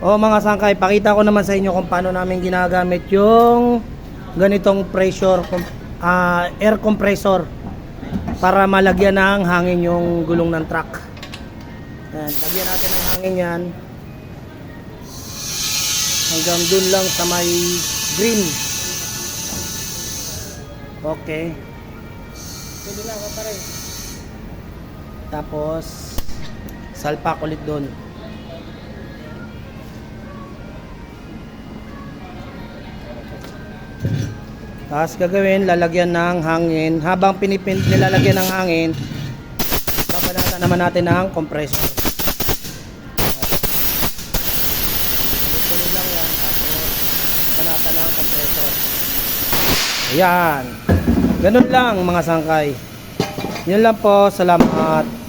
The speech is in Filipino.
O mga sangkay, pakita ko naman sa inyo kung paano namin ginagamit yung ganitong air compressor para malagyan ng hangin yung gulong ng truck. Yan, lagyan natin ng hangin yan hanggang dun lang sa may green. Okay. Pwede lang pa rin. Tapos salpak ulit dun. Tapos gagawin, lalagyan ng hangin. Habang nilalagyan ng hangin, babanatan naman natin ng compressor. Balik lang yan. Tapos banatan ng compressor. Ayan. Ganun lang mga sangkay. Yun lang po. Salamat.